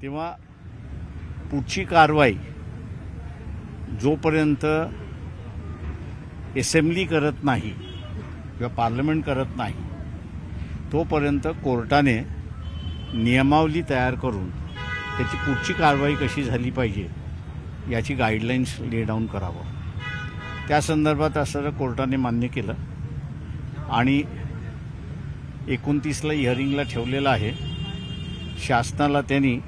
तेव्हा पुढची कारवाई जोपर्यंत असेंब्ली करत नाही किंवा पार्लमेंट करत नाही तोपर्यंत कोर्टाने नियमावली तयार करून त्याची पुढची कारवाई कशी झाली पाहिजे याची गाईडलाईन्स ले डाऊन करावं. त्या संदर्भात असं कोर्टाने मान्य केलं आणि 29ला हिअरिंगला ठेवलेलं आहे. शासनाला त्यांनी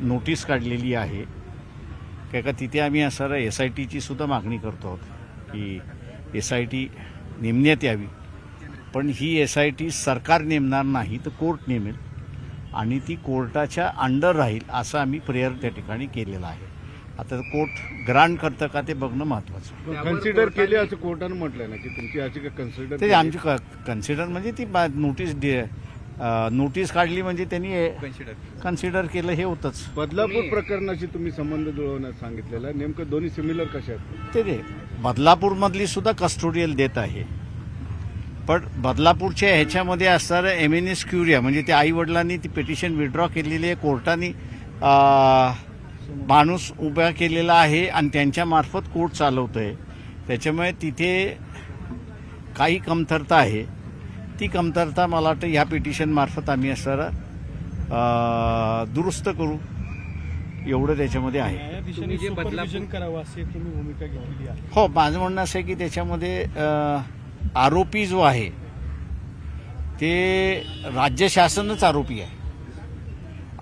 नोटीस काढलेली आहे का तिथे आम्ही असं SITची सुद्धा मागणी करतो आहोत की SIT नेमण्यात यावी. पण ही SIT सरकार नेमणार नाही तर कोर्ट नेमेल आणि ती कोर्टाच्या अंडर राहील असं आम्ही प्रेयर त्या ठिकाणी केलेलं आहे. आता कोर्ट ग्रांट करतं का ते बघणं महत्त्वाचं. कन्सिडर केले असं कोर्टानं म्हटलं ना की तुमची याचिका कन्सिडर ते आमची कन्सिडर म्हणजे ती नोटीस काढली म्हणजे त्यांनी कन्सिडर केलं हे होतंच. बदलापूर प्रकरणाशी तुम्ही संबंध जुळवण्यास सांगितलेला नेमकं दोन्ही सिमिलर कशा आहेत ते बदलापूरमधली सुद्धा कस्टोडियल डेथ आहे. पण बदलापूरच्या ह्याच्यामध्ये असणारं MNS क्युरिया म्हणजे त्या आईवडिलांनी ती पिटिशन विड्रॉ केलेली आहे. कोर्टाने माणूस उभा केलेला आहे आणि त्यांच्यामार्फत कोर्ट चालवतोय. त्याच्यामुळे तिथे काही कमतरता आहे. ती कमतरता मला वाटतं ह्या पिटिशनमार्फत आम्ही असणारा दुरुस्त करू एवढं त्याच्यामध्ये आहे. करावं अशी तुम्ही भूमिका घेतलेली आहे. हो, माझं म्हणणं असं आहे की त्याच्यामध्ये आरोपी जो आहे ते राज्य शासनच आरोपी आहे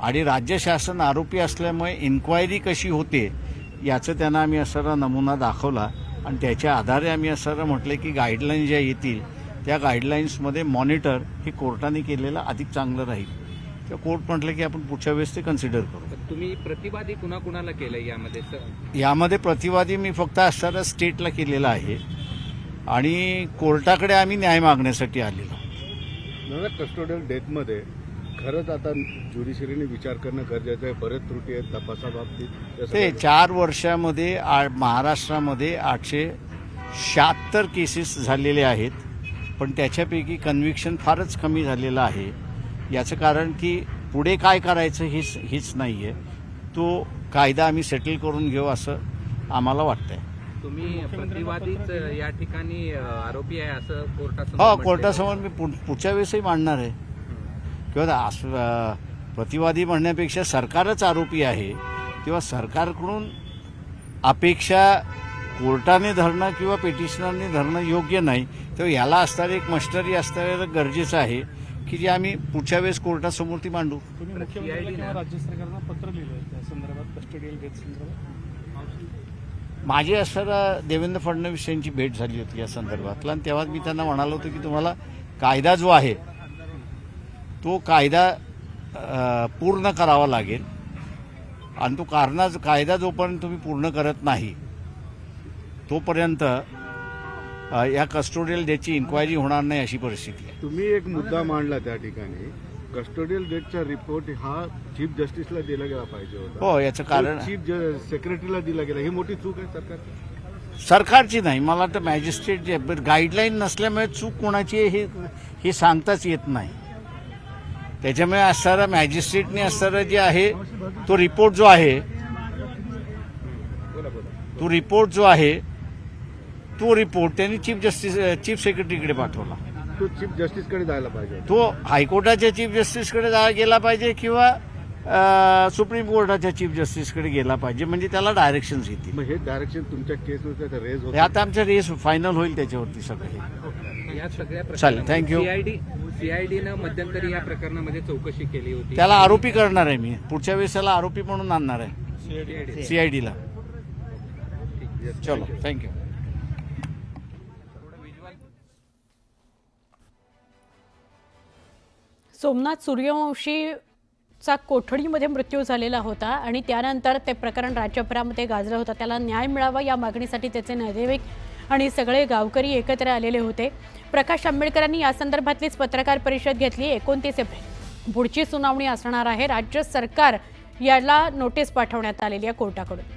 आणि राज्य शासन आरोपी असल्यामुळे इन्क्वायरी कशी होते याचं त्यांना आम्ही असा नमुना दाखवला आणि त्याच्या आधारे आम्ही असं म्हटलं की गाईडलाईन ज्या येतील त्या गाईडलाईन्समध्ये मॉनिटर हे कोर्टाने केलेलं अधिक चांगलं राहील. किंवा कोर्ट म्हटलं की आपण पुढच्या वेळेस ते कन्सिडर करू. तुम्ही प्रतिवादी कुणाकुणाला केलं यामध्ये प्रतिवादी मी फक्त असणारा स्टेटला केलेला आहे आणि कोर्टाकडे आम्ही न्याय मागण्यासाठी आलेलो. कस्टोडियल डेथमध्ये खरंच आता ज्युडिशरीने विचार करणं गरजेचं आहे. बरेच त्रुटी आहेत तपासाबाबतीत. ते 4 वर्षामध्ये महाराष्ट्रामध्ये 876 केसेस झालेले आहेत पण त्याच्यापैकी कन्व्हिक्शन फारच कमी झालेलं आहे. याचं कारण की पुढे काय करायचं हेच नाही आहे. तो कायदा आम्ही सेटल करून घेऊ असं आम्हाला वाटतंय. तुम्ही प्रतिवादीच या ठिकाणी आरोपी आहे असं कोर्टासमोर? हो, कोर्टासमोर मी पुढच्या वेळेसही मांडणार आहे. किंवा प्रतिवादी म्हणण्यापेक्षा सरकारच आरोपी आहे तेव्हा सरकारकडून अपेक्षा कोर्टाने धरणं किंवा पिटिशनरने धरणं योग्य नाही. तेव्हा याला असणारं एक मशिनरी असणं गरजेचं आहे की जे आम्ही पुढच्या वेळेस कोर्टासमोर ती मांडू. तुम्ही मुख्यमंत्री राज्य सरकारला पत्र लिहिलं त्या संदर्भात कस्टोडियल डेथ संदर्भात? माझी असणारा देवेंद्र फडणवीस यांची भेट झाली होती या संदर्भातला आणि तेव्हा मी त्यांना म्हणालो होतो की तुम्हाला कायदा जो आहे तो कायदा पूर्ण करावा लागेल आणि तो कायदा जोपर्यंत तुम्ही पूर्ण करत नाही तोपर्यंत या कस्टोडियल डेथची इन्क्वायरी होणार नाही अशी परिस्थिती आहे. तुम्ही एक मुद्दा मांडला त्या ठिकाणी कस्टोडियल डेथचा रिपोर्ट हा चीफ जस्टिसला दिला गेला पाहिजे होता. हो, याचं कारण चीफ सेक्रेटरीला दिला गेला. ही मोठी चूक आहे सरकारची नाही. मला वाटतं मॅजिस्ट्रेट जे गाईडलाईन नसल्यामुळे चूक कोणाची आहे हे सांगताच येत नाही. त्याच्यामुळे असणारा मॅजिस्ट्रेटने असणारा जे आहे तो रिपोर्ट जो आहे तो रिपोर्ट त्यांनी चीफ सेक्रेटरीकडे पाठवला. तो चीफ जस्टिसकडे जायला पाहिजे. तो हायकोर्टाच्या चीफ जस्टिसकडे गेला पाहिजे किंवा सुप्रीम कोर्टाच्या चीफ जस्टिसकडे गेला पाहिजे म्हणजे त्याला डायरेक्शन्स येतील. मग हे डायरेक्शन तुमच्या केसनुसार रेज होते. आता आमच्या रेस फायनल होईल त्याच्यावरती सगळं. या सगळ्या चालेल, थँक्यू. CIDनं मध्यंतरी या प्रकरणामध्ये चौकशी केली होती. त्याला आरोपी करणार आहे मी. पुढच्या वेळेस त्याला आरोपी म्हणून आणणार आहे CIDला. चलो, थँक्यू. सोमनाथ सूर्यवंशीचा कोठडीमध्ये मृत्यू झालेला होता आणि त्यानंतर ते प्रकरण राज्यभरामध्ये गाजलं होतं. त्याला न्याय मिळावा या मागणीसाठी त्याचे नातेवाईक आणि सगळे गावकरी एकत्र आलेले होते. प्रकाश आंबेडकरांनी या संदर्भातलीच पत्रकार परिषद घेतली. 29 एप्रिल पुढची सुनावणी असणार आहे. राज्य सरकार याला नोटीस पाठवण्यात आलेली आहे कोर्टाकडून.